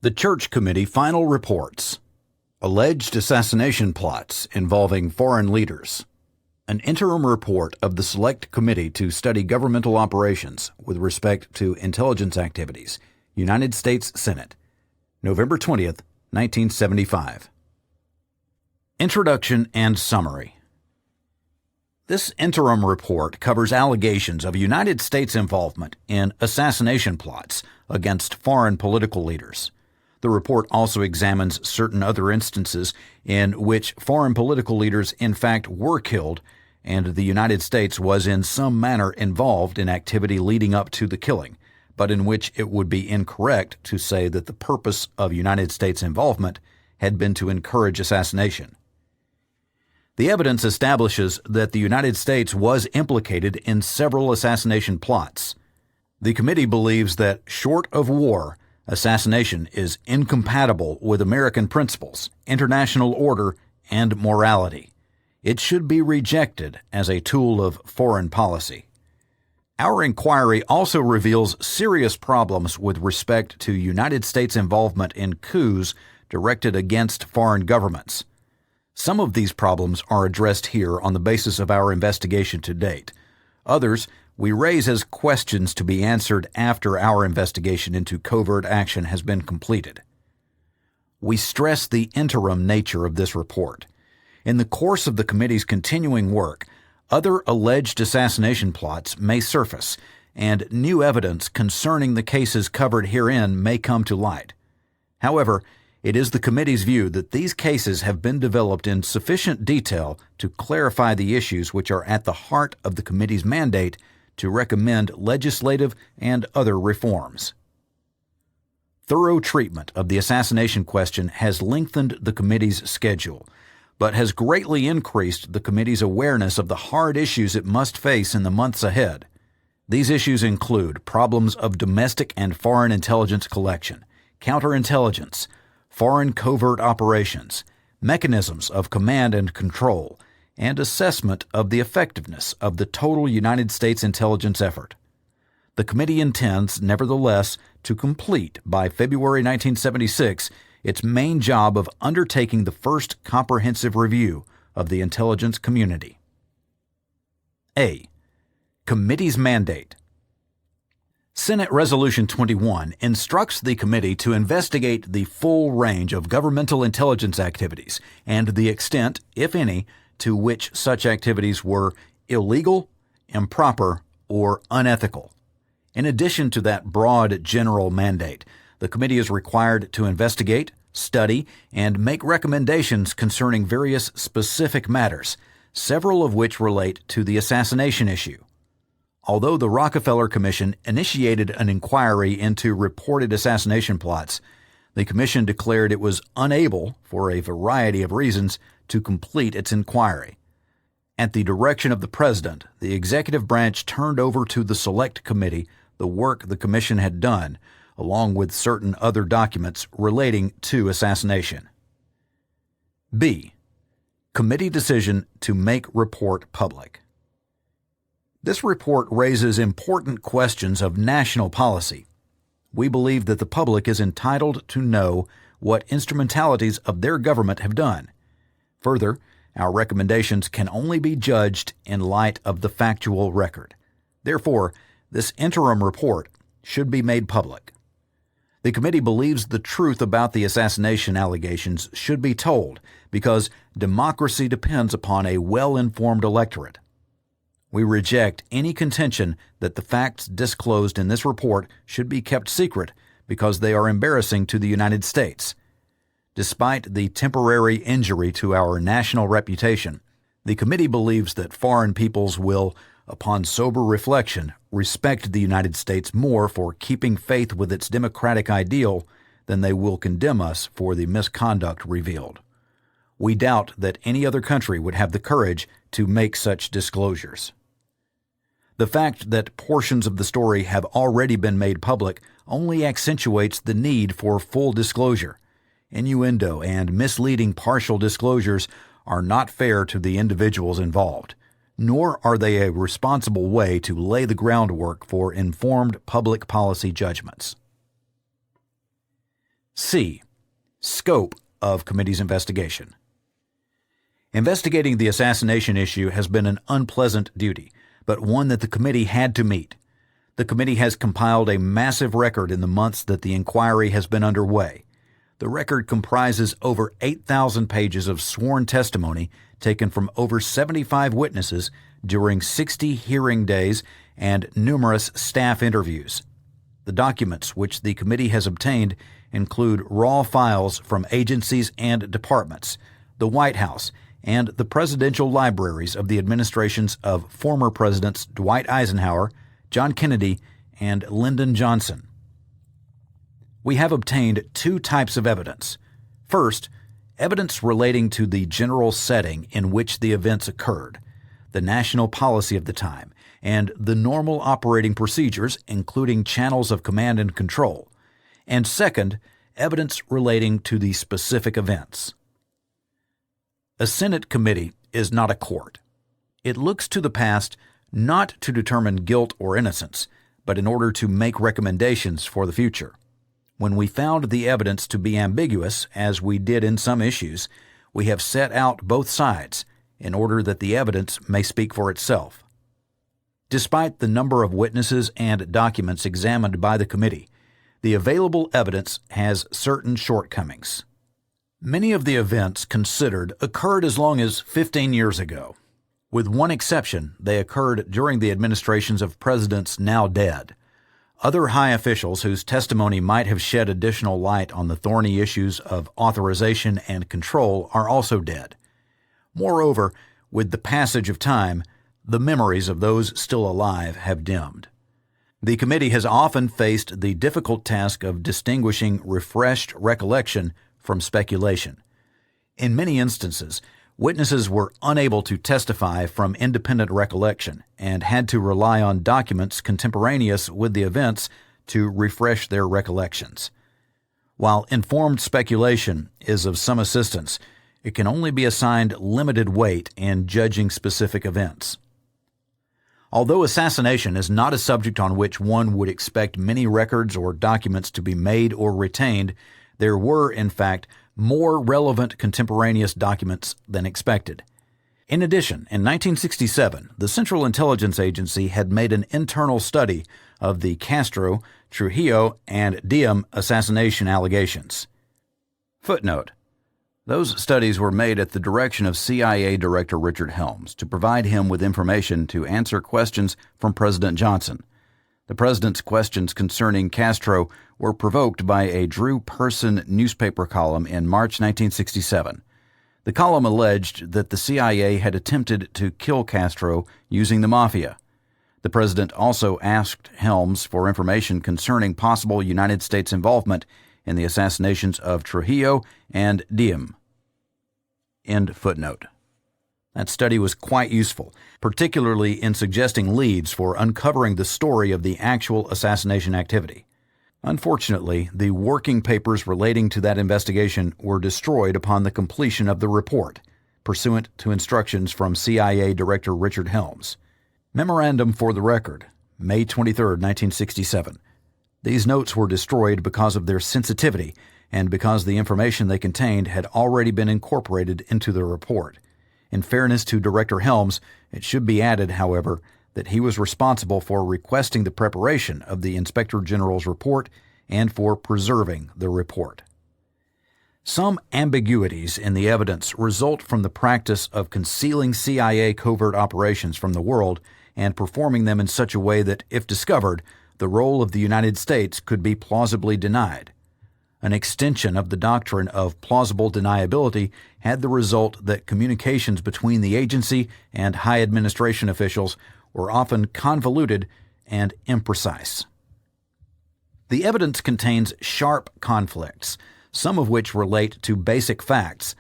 The Church Committee final reports. Alleged assassination plots involving foreign leaders. An interim report of the Select Committee to Study Governmental Operations with respect to intelligence activities, United States Senate, November 20th, 1975. Introduction and Summary. This interim report covers allegations of United States involvement in assassination plots against foreign political leaders. The report also examines certain other instances in which foreign political leaders in fact were killed and the United States was in some manner involved in activity leading up to the killing, but in which it would be incorrect to say that the purpose of United States involvement had been to encourage assassination. The evidence establishes that the United States was implicated in several assassination plots. The committee believes that, short of war, assassination is incompatible with American principles, international order, and morality. It should be rejected as a tool of foreign policy. Our inquiry also reveals serious problems with respect to United States involvement in coups directed against foreign governments. Some of these problems are addressed here on the basis of our investigation to date. Others we raise as questions to be answered after our investigation into covert action has been completed. We stress the interim nature of this report. In the course of the committee's continuing work, other alleged assassination plots may surface, and new evidence concerning the cases covered herein may come to light. However, it is the committee's view that these cases have been developed in sufficient detail to clarify the issues which are at the heart of the committee's mandate to recommend legislative and other reforms. Thorough treatment of the assassination question has lengthened the committee's schedule, but has greatly increased the committee's awareness of the hard issues it must face in the months ahead. These issues include problems of domestic and foreign intelligence collection, counterintelligence, foreign covert operations, mechanisms of command and control, and assessment of the effectiveness of the total United States intelligence effort. The committee intends, nevertheless, to complete by February 1976 its main job of undertaking the first comprehensive review of the intelligence community. A. Committee's mandate. Senate Resolution 21 instructs the committee to investigate the full range of governmental intelligence activities and the extent, if any, to which such activities were illegal, improper, or unethical. In addition to that broad general mandate, the committee is required to investigate, study, and make recommendations concerning various specific matters, several of which relate to the assassination issue. Although the Rockefeller Commission initiated an inquiry into reported assassination plots, the Commission declared it was unable, for a variety of reasons, to complete its inquiry. At the direction of the President, the executive branch turned over to the Select Committee the work the Commission had done, along with certain other documents relating to assassination. B. Committee decision to make report public. This report raises important questions of national policy. We believe that the public is entitled to know what instrumentalities of their government have done. Further, our recommendations can only be judged in light of the factual record. Therefore, this interim report should be made public. The committee believes the truth about the assassination allegations should be told because democracy depends upon a well-informed electorate. We reject any contention that the facts disclosed in this report should be kept secret because they are embarrassing to the United States. Despite the temporary injury to our national reputation, the committee believes that foreign peoples will, upon sober reflection, respect the United States more for keeping faith with its democratic ideal than they will condemn us for the misconduct revealed. We doubt that any other country would have the courage to make such disclosures. The fact that portions of the story have already been made public only accentuates the need for full disclosure. Innuendo and misleading partial disclosures are not fair to the individuals involved, nor are they a responsible way to lay the groundwork for informed public policy judgments. C. Scope of committee's investigation. Investigating the assassination issue has been an unpleasant duty, but one that the committee had to meet. The committee has compiled a massive record in the months that the inquiry has been underway. The record comprises over 8,000 pages of sworn testimony taken from over 75 witnesses during 60 hearing days and numerous staff interviews. The documents which the committee has obtained include raw files from agencies and departments, the White House, and the presidential libraries of the administrations of former Presidents Dwight Eisenhower, John Kennedy, and Lyndon Johnson. We have obtained two types of evidence. First, evidence relating to the general setting in which the events occurred, the national policy of the time, and the normal operating procedures, including channels of command and control. And second, evidence relating to the specific events. A Senate committee is not a court. It looks to the past not to determine guilt or innocence, but in order to make recommendations for the future. When we found the evidence to be ambiguous, as we did in some issues, we have set out both sides in order that the evidence may speak for itself. Despite the number of witnesses and documents examined by the committee, the available evidence has certain shortcomings. Many of the events considered occurred as long as 15 years ago. With one exception, they occurred during the administrations of presidents now dead. Other high officials whose testimony might have shed additional light on the thorny issues of authorization and control are also dead. Moreover, with the passage of time, the memories of those still alive have dimmed. The committee has often faced the difficult task of distinguishing refreshed recollection from speculation. In many instances, witnesses were unable to testify from independent recollection and had to rely on documents contemporaneous with the events to refresh their recollections. While informed speculation is of some assistance, it can only be assigned limited weight in judging specific events. Although assassination is not a subject on which one would expect many records or documents to be made or retained, there were, in fact, more relevant contemporaneous documents than expected. In addition, in 1967, the Central Intelligence Agency had made an internal study of the Castro, Trujillo, and Diem assassination allegations. Footnote: those studies were made at the direction of CIA Director Richard Helms to provide him with information to answer questions from President Johnson. The president's questions concerning Castro were provoked by a Drew Person newspaper column in March 1967. The column alleged that the CIA had attempted to kill Castro using the mafia. The president also asked Helms for information concerning possible United States involvement in the assassinations of Trujillo and Diem. End footnote. That study was quite useful, particularly in suggesting leads for uncovering the story of the actual assassination activity. Unfortunately, the working papers relating to that investigation were destroyed upon the completion of the report, pursuant to instructions from CIA Director Richard Helms. Memorandum for the record, May 23, 1967. These notes were destroyed because of their sensitivity and because the information they contained had already been incorporated into the report. In fairness to Director Helms, it should be added, however, that he was responsible for requesting the preparation of the Inspector General's report and for preserving the report. Some ambiguities in the evidence result from the practice of concealing CIA covert operations from the world and performing them in such a way that, if discovered, the role of the United States could be plausibly denied. An extension of the doctrine of plausible deniability had the result that communications between the agency and high administration officials were often convoluted and imprecise. The evidence contains sharp conflicts, some of which relate to basic facts,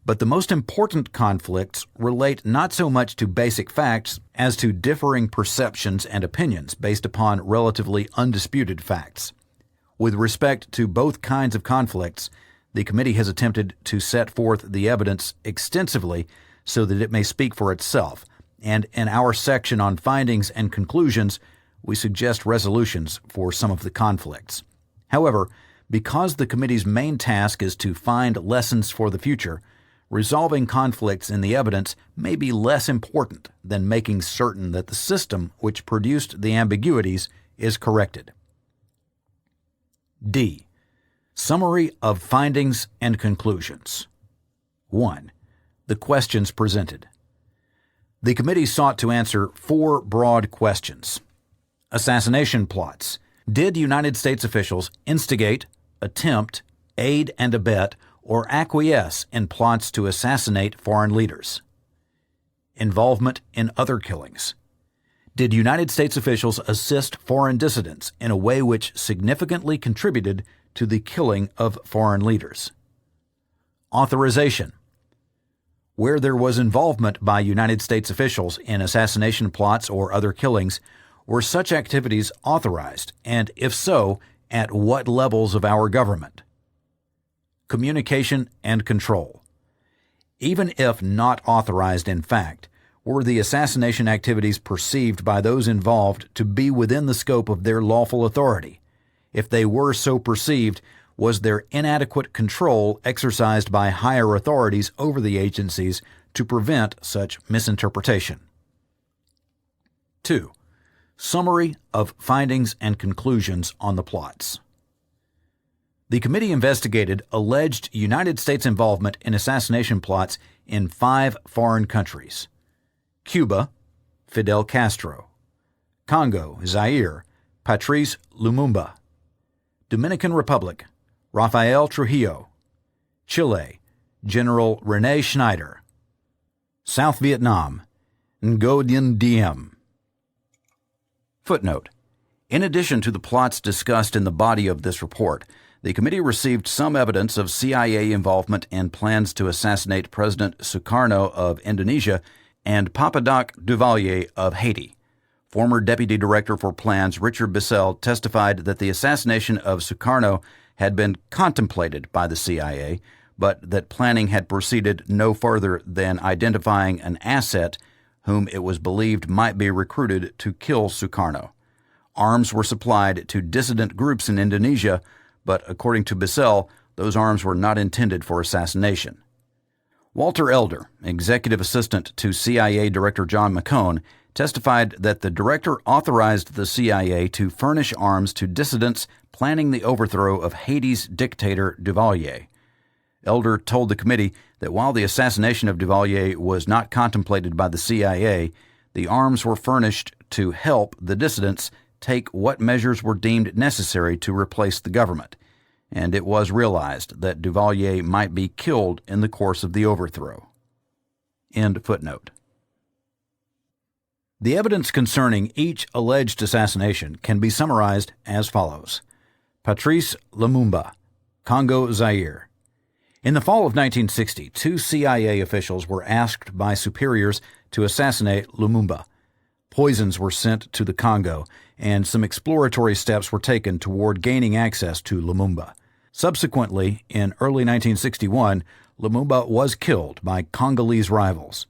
but the most important conflicts relate not so much to basic facts as to differing perceptions and opinions based upon relatively undisputed facts. With respect to both kinds of conflicts, the committee has attempted to set forth the evidence extensively so that it may speak for itself, and in our section on findings and conclusions, we suggest resolutions for some of the conflicts. However, Because the committee's main task is to find lessons for the future, resolving conflicts in the evidence may be less important than making certain that the system which produced the ambiguities is corrected. D. Summary of findings and conclusions. 1. The questions presented. The committee sought to answer 4 broad questions. Assassination plots. Did United States officials instigate, attempt, aid and abet, or acquiesce in plots to assassinate foreign leaders? Involvement in other killings. Did United States officials assist foreign dissidents in a way which significantly contributed to the killing of foreign leaders? Authorization. Where there was involvement by United States officials in assassination plots or other killings, were such activities authorized, and if so, at what levels of our government? Communication and control. Even if not authorized in fact, were the assassination activities perceived by those involved to be within the scope of their lawful authority? If they were so perceived, was there inadequate control exercised by higher authorities over the agencies to prevent such misinterpretation? 2. Summary of findings and conclusions on the plots. The committee investigated alleged United States involvement in assassination plots in 5 foreign countries: Cuba, Fidel Castro; Congo, Zaire, Patrice Lumumba; Dominican Republic, Rafael Trujillo; Chile, General Rene Schneider; South Vietnam, Diem. Footnote. In addition to the plots discussed in the body of this report, the committee received some evidence of CIA involvement in plans to assassinate President Sukarno of Indonesia and Papadoc Duvalier of Haiti. Former Deputy Director for Plans Richard Bissell testified that the assassination of Sukarno had been contemplated by the CIA, but that planning had proceeded no further than identifying an asset whom it was believed might be recruited to kill Sukarno. Arms were supplied to dissident groups in Indonesia, but according to Bissell, those arms were not intended for assassination. Walter Elder, executive assistant to CIA Director John McCone, testified that the director authorized the CIA to furnish arms to dissidents planning the overthrow of Haiti's dictator Duvalier. Elder told the committee that while the assassination of Duvalier was not contemplated by the CIA, the arms were furnished to help the dissidents take what measures were deemed necessary to replace the government, and it was realized that Duvalier might be killed in the course of the overthrow. End footnote. The evidence concerning each alleged assassination can be summarized as follows. Patrice Lumumba, Congo, Zaire. In the fall of 1960, 2 CIA officials were asked by superiors to assassinate Lumumba. Poisons were sent to the Congo, and some exploratory steps were taken toward gaining access to Lumumba. Subsequently, in early 1961, Lumumba was killed by Congolese rivals.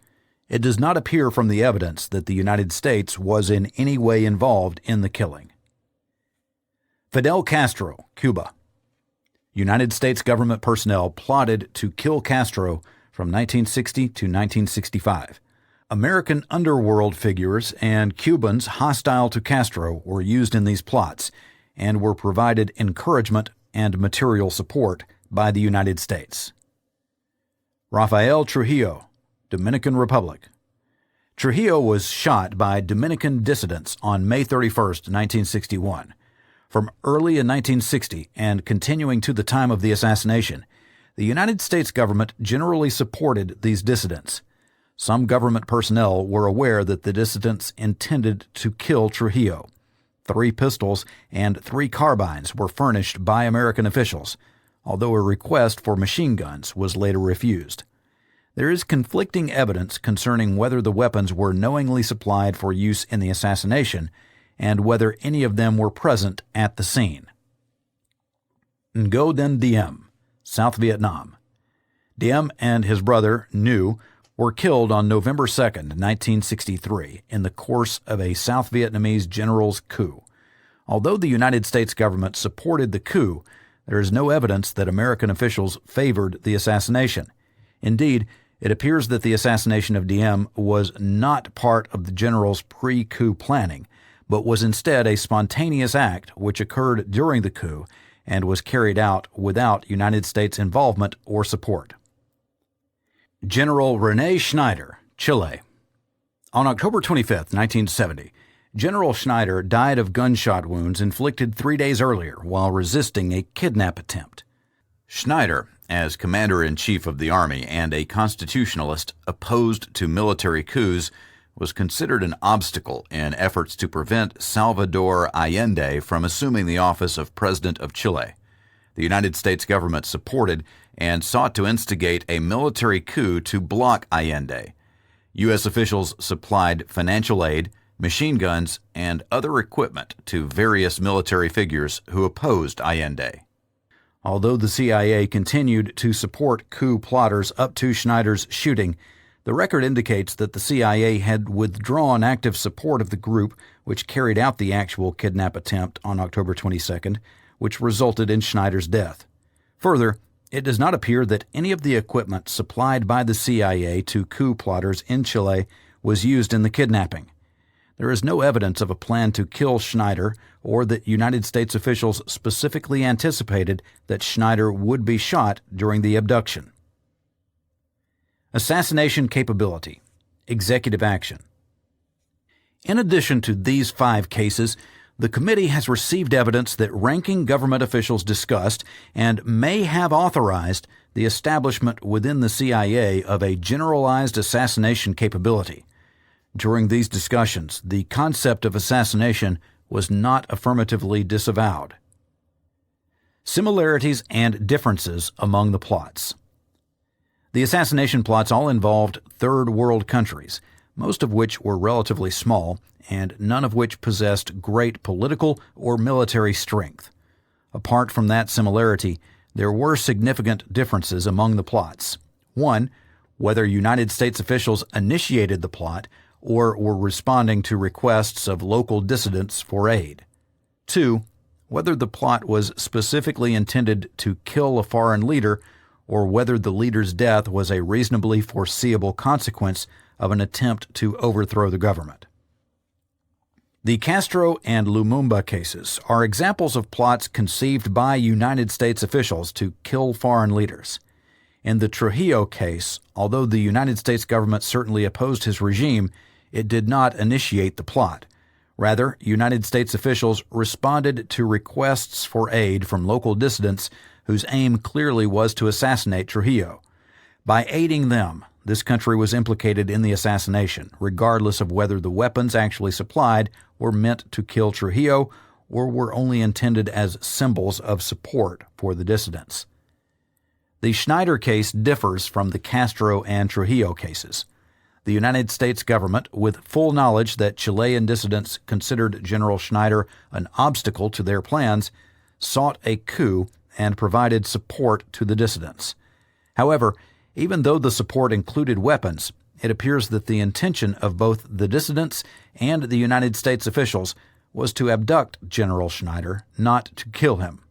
It does not appear from the evidence that the United States was in any way involved in the killing. Fidel Castro, Cuba. United States government personnel plotted to kill Castro from 1960 to 1965. American underworld figures and Cubans hostile to Castro were used in these plots and were provided encouragement and material support by the United States. Rafael Trujillo, Dominican Republic. Trujillo was shot by Dominican dissidents on May 31, 1961. From early in 1960 and continuing to the time of the assassination, the United States government generally supported these dissidents. Some government personnel were aware that the dissidents intended to kill Trujillo. 3 pistols and 3 carbines were furnished by American officials, although a request for machine guns was later refused. There is conflicting evidence concerning whether the weapons were knowingly supplied for use in the assassination and whether any of them were present at the scene. Diem, South Vietnam. Diem and his brother, Nhu, were killed on November 2, 1963, in the course of a South Vietnamese general's coup. Although the United States government supported the coup, There is no evidence that American officials favored the assassination. Indeed, it appears that the assassination of Diem was not part of the general's pre-coup planning, but was instead a spontaneous act which occurred during the coup and was carried out without United States involvement or support. General Rene Schneider, Chile. On October 25, 1970, General Schneider died of gunshot wounds inflicted 3 days earlier while resisting a kidnap attempt. Schneider, as commander-in-chief of the army and a constitutionalist opposed to military coups, was considered an obstacle in efforts to prevent Salvador Allende from assuming the office of President of Chile. The United States government supported and sought to instigate a military coup to block Allende. U.S. officials supplied financial aid, machine guns, and other equipment to various military figures who opposed Allende. Although the CIA continued to support coup plotters up to Schneider's shooting, the record indicates that the CIA had withdrawn active support of the group which carried out the actual kidnap attempt on October 22nd, which resulted in Schneider's death. Further, it does not appear that any of the equipment supplied by the CIA to coup plotters in Chile was used in the kidnapping. There is no evidence of a plan to kill Schneider or that United States officials specifically anticipated that Schneider would be shot during the abduction. Assassination capability. Executive action. In addition to these 5 cases, the committee has received evidence that ranking government officials discussed and may have authorized the establishment within the CIA of a generalized assassination capability. During these discussions, the concept of assassination was not affirmatively disavowed. Similarities and differences among the plots. The assassination plots all involved third world countries, most of which were relatively small and none of which possessed great political or military strength. Apart from that similarity, there were significant differences among the plots. 1. Whether United States officials initiated the plot or were responding to requests of local dissidents for aid. 2. Whether the plot was specifically intended to kill a foreign leader or whether the leader's death was a reasonably foreseeable consequence of an attempt to overthrow the government. The Castro and Lumumba cases are examples of plots conceived by United States officials to kill foreign leaders. In the Trujillo case, although the United States government certainly opposed his regime, it did not initiate the plot. Rather, United States officials responded to requests for aid from local dissidents whose aim clearly was to assassinate Trujillo. By aiding them, this country was implicated in the assassination, regardless of whether the weapons actually supplied were meant to kill Trujillo or were only intended as symbols of support for the dissidents. The Schneider case differs from the Castro and Trujillo cases. The United States government, with full knowledge that Chilean dissidents considered General Schneider an obstacle to their plans, sought a coup and provided support to the dissidents. However, even though the support included weapons, it appears that the intention of both the dissidents and the United States officials was to abduct General Schneider, not to kill him.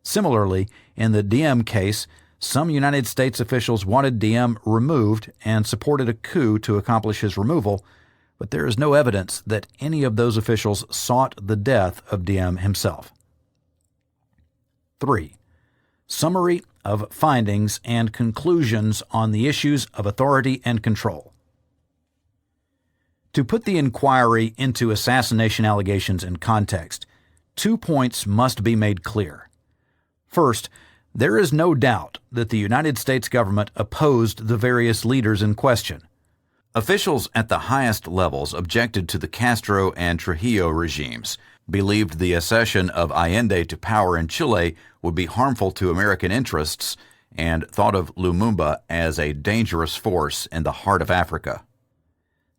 Similarly, in the Diem case, some United States officials wanted Diem removed and supported a coup to accomplish his removal, but there is no evidence that any of those officials sought the death of Diem himself. 3. Summary of findings and conclusions on the issues of authority and control. To put the inquiry into assassination allegations in context, 2 points must be made clear. First, there is no doubt that the United States government opposed the various leaders in question. Officials at the highest levels objected to the Castro and Trujillo regimes, believed the accession of Allende to power in Chile would be harmful to American interests, and thought of Lumumba as a dangerous force in the heart of Africa.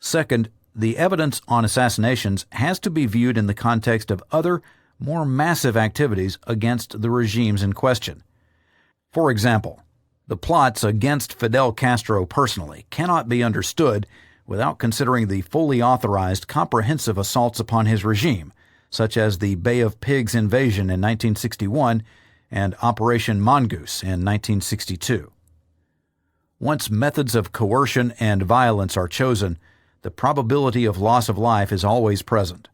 Second, the evidence on assassinations has to be viewed in the context of other, more massive activities against the regimes in question. For example, the plots against Fidel Castro personally cannot be understood without considering the fully authorized comprehensive assaults upon his regime, such as the Bay of Pigs invasion in 1961 and Operation Mongoose in 1962. Once methods of coercion and violence are chosen, the probability of loss of life is always present.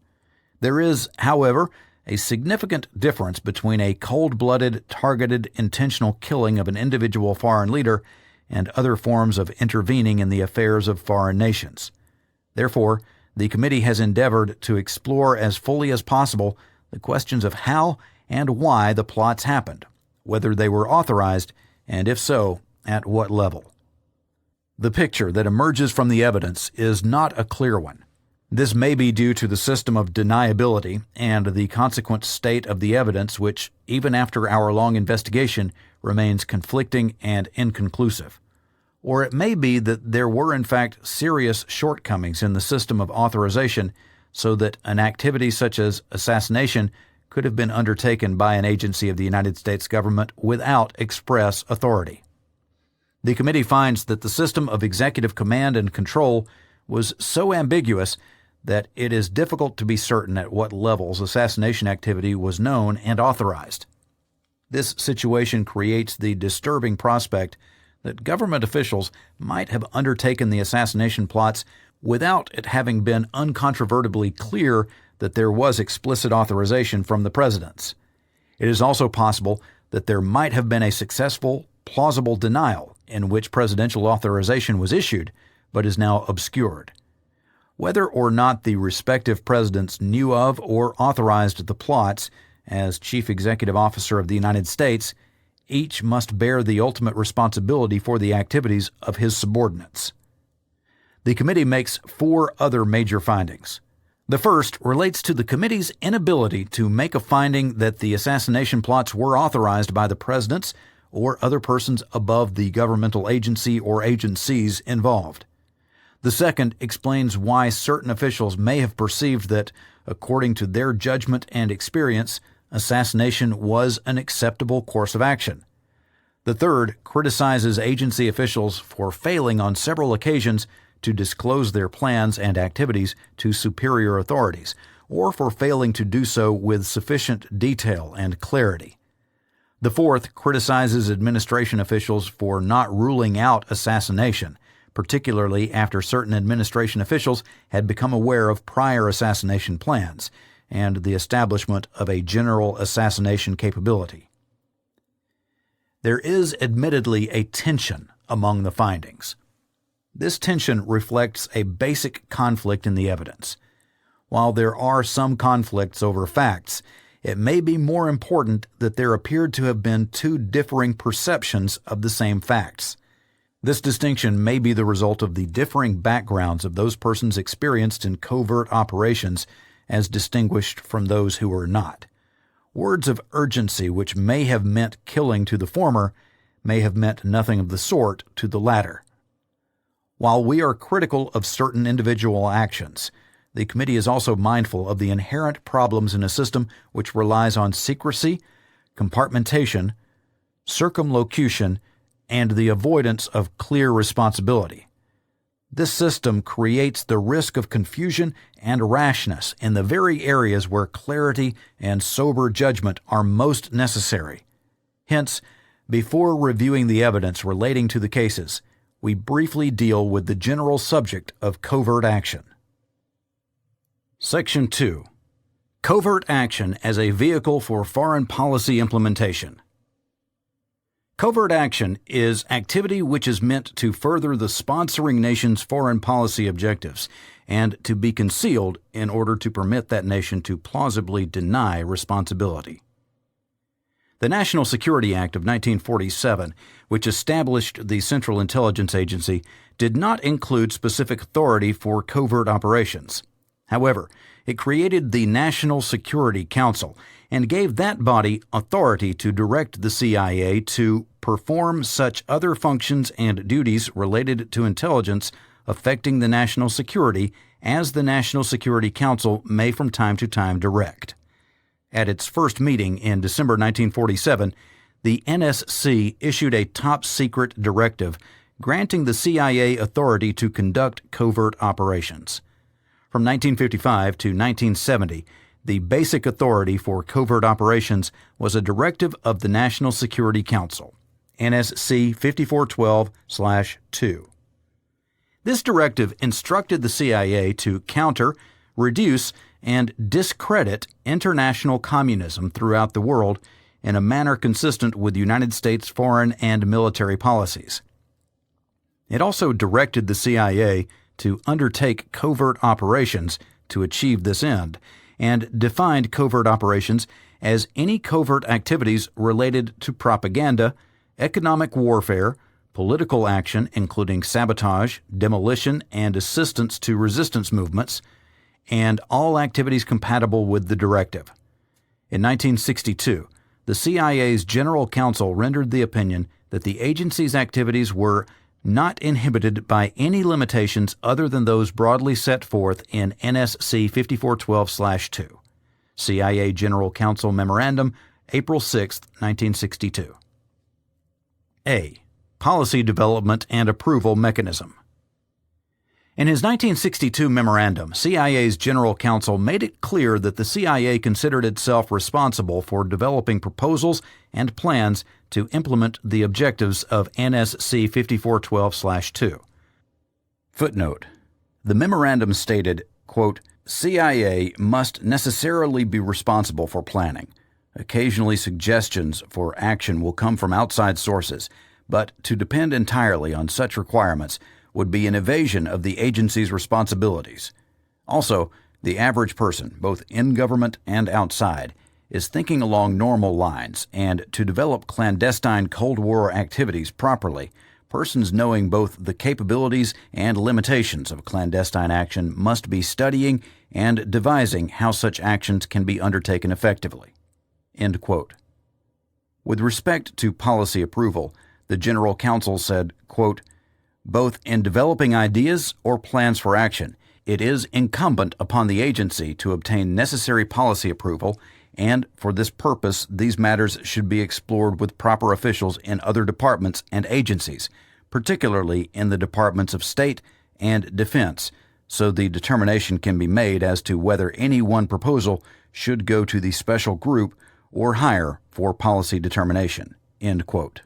There is, however, a significant difference between a cold-blooded, targeted, intentional killing of an individual foreign leader and other forms of intervening in the affairs of foreign nations. Therefore, the committee has endeavored to explore as fully as possible the questions of how and why the plots happened, whether they were authorized, and if so, at what level. The picture that emerges from the evidence is not a clear one. This may be due to the system of deniability and the consequent state of the evidence, which, even after our long investigation, remains conflicting and inconclusive. Or it may be that there were in fact serious shortcomings in the system of authorization, so that an activity such as assassination could have been undertaken by an agency of the United States government without express authority. The committee finds that the system of executive command and control was so ambiguous that it is difficult to be certain at what levels assassination activity was known and authorized. This situation creates the disturbing prospect that government officials might have undertaken the assassination plots without it having been uncontrovertibly clear that there was explicit authorization from the presidents. It is also possible that there might have been a successful, plausible denial in which presidential authorization was issued, but is now obscured. Whether or not the respective presidents knew of or authorized the plots, as Chief Executive Officer of the United States, each must bear the ultimate responsibility for the activities of his subordinates. The committee makes 4 other major findings. The first relates to the committee's inability to make a finding that the assassination plots were authorized by the presidents or other persons above the governmental agency or agencies involved. The second explains why certain officials may have perceived that, according to their judgment and experience, assassination was an acceptable course of action. The third criticizes agency officials for failing on several occasions to disclose their plans and activities to superior authorities, or for failing to do so with sufficient detail and clarity. The fourth criticizes administration officials for not ruling out assassination, particularly after certain administration officials had become aware of prior assassination plans and the establishment of a general assassination capability. There is admittedly a tension among the findings. This tension reflects a basic conflict in the evidence. While there are some conflicts over facts, it may be more important that there appeared to have been 2 differing perceptions of the same facts. This distinction may be the result of the differing backgrounds of those persons experienced in covert operations as distinguished from those who were not. Words of urgency which may have meant killing to the former may have meant nothing of the sort to the latter. While we are critical of certain individual actions, the committee is also mindful of the inherent problems in a system which relies on secrecy, compartmentation, circumlocution, and the avoidance of clear responsibility. This system creates the risk of confusion and rashness in the very areas where clarity and sober judgment are most necessary. Hence, before reviewing the evidence relating to the cases, we briefly deal with the general subject of covert action. Section 2. Covert action as a vehicle for foreign policy implementation. Covert action is activity which is meant to further the sponsoring nation's foreign policy objectives and to be concealed in order to permit that nation to plausibly deny responsibility. The National Security Act of 1947, which established the Central Intelligence Agency, did not include specific authority for covert operations. However, it created the National Security Council and gave that body authority to direct the CIA to perform such other functions and duties related to intelligence affecting the national security as the National Security Council may from time to time direct. At its first meeting in December 1947, the NSC issued a top-secret directive granting the CIA authority to conduct covert operations. From 1955 to 1970, The basic authority for covert operations was a directive of the National Security Council, NSC 5412/2. This directive instructed the CIA to counter, reduce, and discredit international communism throughout the world in a manner consistent with United States foreign and military policies. It also directed the CIA to undertake covert operations to achieve this end, and defined covert operations as any covert activities related to propaganda, economic warfare, political action including sabotage, demolition, and assistance to resistance movements, and all activities compatible with the directive. In 1962, the CIA's General Counsel rendered the opinion that the agency's activities were not inhibited by any limitations other than those broadly set forth in NSC 5412/2. CIA General Counsel Memorandum, April 6, 1962. A. Policy Development and Approval Mechanism. In his 1962 memorandum, CIA's General Counsel made it clear that the CIA considered itself responsible for developing proposals and plans to implement the objectives of NSC 5412/2. Footnote: the memorandum stated, quote, CIA must necessarily be responsible for planning. Occasionally suggestions for action will come from outside sources, but to depend entirely on such requirements would be an evasion of the agency's responsibilities. Also, the average person, both in government and outside, is thinking along normal lines, and to develop clandestine Cold War activities properly, persons knowing both the capabilities and limitations of clandestine action must be studying and devising how such actions can be undertaken effectively. End quote. With respect to policy approval, the General Counsel said, quote, both in developing ideas or plans for action, it is incumbent upon the agency to obtain necessary policy approval, and for this purpose these matters should be explored with proper officials in other departments and agencies, particularly in the Departments of State and Defense, so the determination can be made as to whether any one proposal should go to the special group or higher for policy determination. End quote.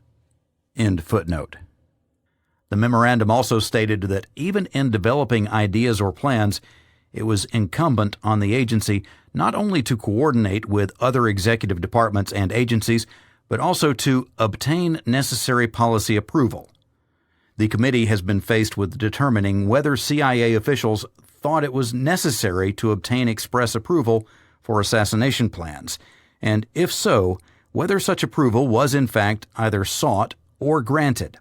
End footnote. The memorandum also stated that even in developing ideas or plans, it was incumbent on the agency not only to coordinate with other executive departments and agencies, but also to obtain necessary policy approval. The committee has been faced with determining whether CIA officials thought it was necessary to obtain express approval for assassination plans, and if so, whether such approval was in fact either sought or granted.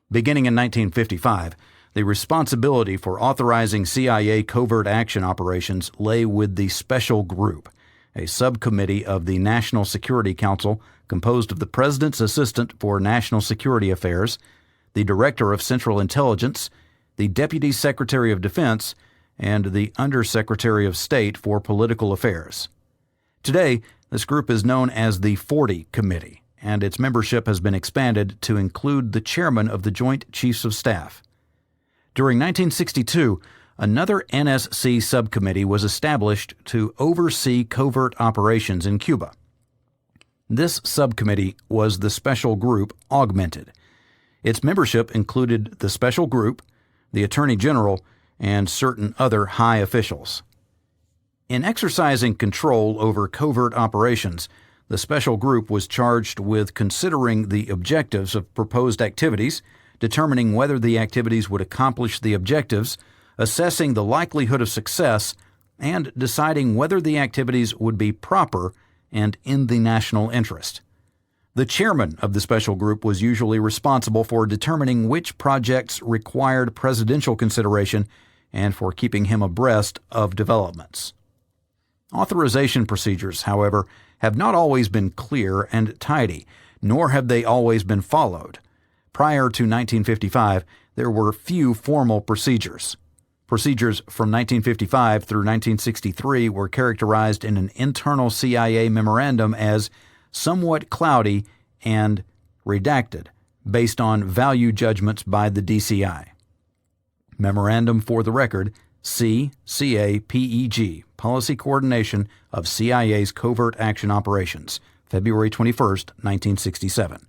Beginning in 1955, the responsibility for authorizing CIA covert action operations lay with the Special Group, a subcommittee of the National Security Council composed of the President's Assistant for National Security Affairs, the Director of Central Intelligence, the Deputy Secretary of Defense, and the Undersecretary of State for Political Affairs. Today, this group is known as the 40 Committee, and its membership has been expanded to include the chairman of the Joint Chiefs of Staff. During 1962, another NSC subcommittee was established to oversee covert operations in Cuba. This subcommittee was the Special Group augmented. Its membership included the Special Group, the Attorney General, and certain other high officials. In exercising control over covert operations, the Special Group was charged with considering the objectives of proposed activities, determining whether the activities would accomplish the objectives, assessing the likelihood of success, and deciding whether the activities would be proper and in the national interest. The chairman of the Special Group was usually responsible for determining which projects required presidential consideration and for keeping him abreast of developments. Authorization procedures, however, have not always been clear and tidy, nor have they always been followed. Prior to 1955, there were few formal procedures. Procedures from 1955 through 1963 were characterized in an internal CIA memorandum as somewhat cloudy and redacted, based on value judgments by the DCI. Memorandum for the record, CCAPEG, Policy Coordination of CIA's Covert Action Operations, February 21, 1967.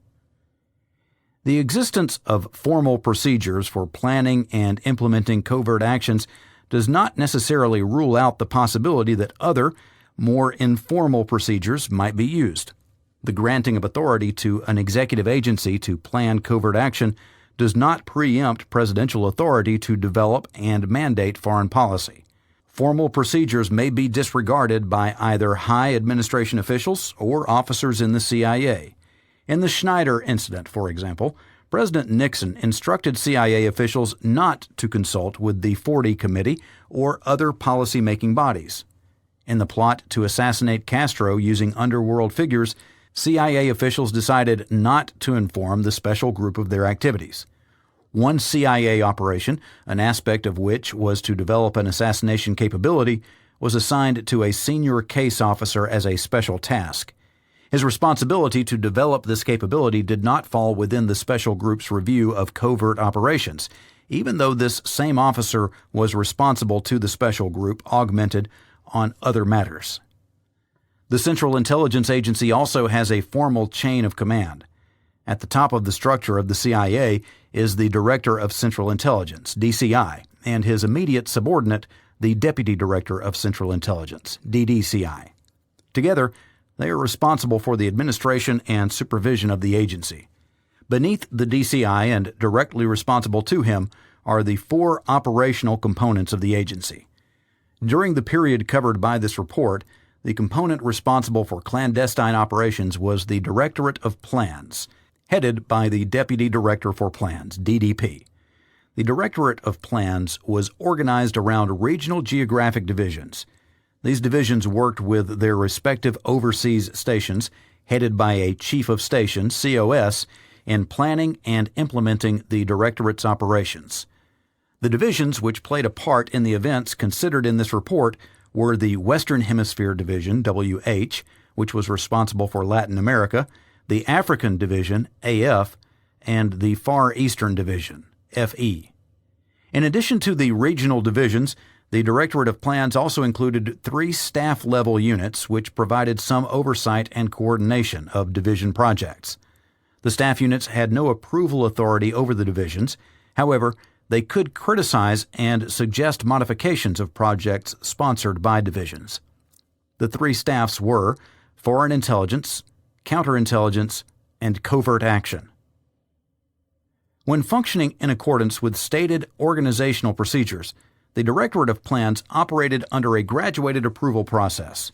The existence of formal procedures for planning and implementing covert actions does not necessarily rule out the possibility that other, more informal procedures might be used. The granting of authority to an executive agency to plan covert action does not preempt presidential authority to develop and mandate foreign policy. Formal procedures may be disregarded by either high administration officials or officers in the CIA. In the Schneider incident, for example, President Nixon instructed CIA officials not to consult with the 40 Committee or other policy-making bodies. In the plot to assassinate Castro using underworld figures, CIA officials decided not to inform the special group of their activities. One CIA operation, an aspect of which was to develop an assassination capability, was assigned to a senior case officer as a special task. His responsibility to develop this capability did not fall within the special group's review of covert operations, even though this same officer was responsible to the special group augmented on other matters. The Central Intelligence Agency also has a formal chain of command. At the top of the structure of the CIA is the Director of Central Intelligence, DCI, and his immediate subordinate, the Deputy Director of Central Intelligence, DDCI. Together, they are responsible for the administration and supervision of the agency. Beneath the DCI and directly responsible to him are the 4 operational components of the agency. During the period covered by this report, the component responsible for clandestine operations was the Directorate of Plans, headed by the Deputy Director for Plans, DDP. The Directorate of Plans was organized around regional geographic divisions. These divisions worked with their respective overseas stations, headed by a Chief of Station, COS, in planning and implementing the Directorate's operations. The divisions which played a part in the events considered in this report were the Western Hemisphere Division, WH, which was responsible for Latin America, the African Division, AF, and the Far Eastern Division, FE. In addition to the regional divisions, the Directorate of Plans also included 3 staff-level units which provided some oversight and coordination of division projects. The staff units had no approval authority over the divisions. However, they could criticize and suggest modifications of projects sponsored by divisions. The 3 staffs were Foreign Intelligence, Counterintelligence, and Covert Action. When functioning in accordance with stated organizational procedures, the Directorate of Plans operated under a graduated approval process.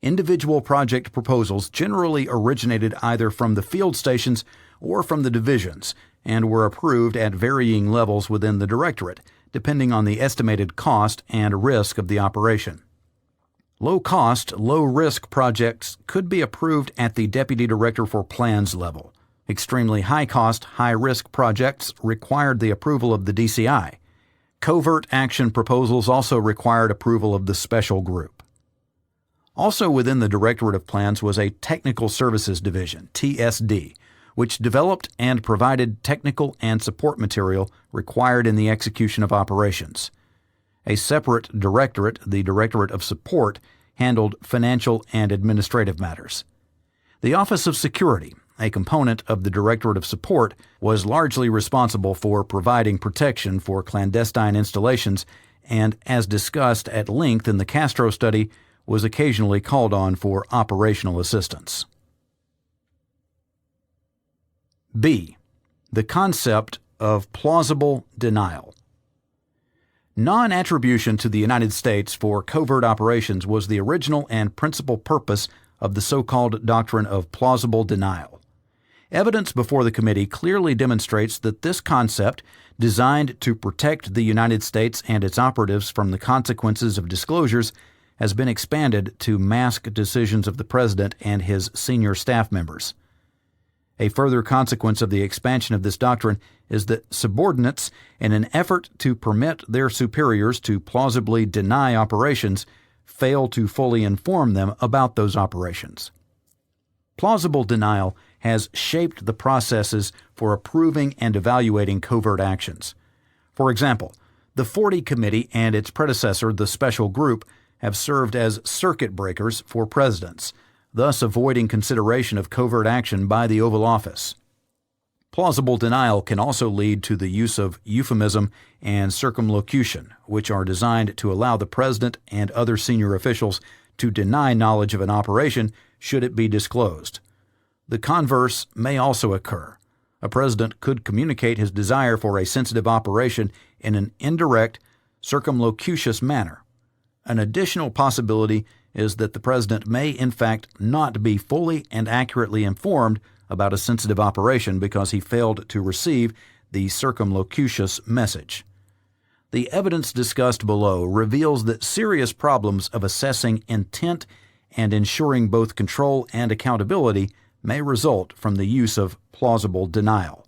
Individual project proposals generally originated either from the field stations or from the divisions, and were approved at varying levels within the Directorate, depending on the estimated cost and risk of the operation. Low-cost, low-risk projects could be approved at the Deputy Director for Plans level. Extremely high-cost, high-risk projects required the approval of the DCI. Covert action proposals also required approval of the Special Group. Also within the Directorate of Plans was a Technical Services Division, TSD, which developed and provided technical and support material required in the execution of operations. A separate directorate, the Directorate of Support, handled financial and administrative matters. The Office of Security, a component of the Directorate of Support, was largely responsible for providing protection for clandestine installations and, as discussed at length in the Castro study, was occasionally called on for operational assistance. B. The concept of plausible denial. Non-attribution to the United States for covert operations was the original and principal purpose of the so-called doctrine of plausible denial. Evidence before the committee clearly demonstrates that this concept, designed to protect the United States and its operatives from the consequences of disclosures, has been expanded to mask decisions of the President and his senior staff members. A further consequence of the expansion of this doctrine is that subordinates, in an effort to permit their superiors to plausibly deny operations, fail to fully inform them about those operations. Plausible denial has shaped the processes for approving and evaluating covert actions. For example, The 40 Committee and its predecessor, the Special Group, have served as circuit breakers for presidents, thus avoiding consideration of covert action by the Oval Office. Plausible denial can also lead to the use of euphemism and circumlocution, which are designed to allow the president and other senior officials to deny knowledge of an operation should it be disclosed. The converse may also occur. A president could communicate his desire for a sensitive operation in an indirect, circumlocucious manner. An additional possibility is that the president may in fact not be fully and accurately informed about a sensitive operation because he failed to receive the circumlocucious message. The evidence discussed below reveals that serious problems of assessing intent and ensuring both control and accountability may result from the use of plausible denial.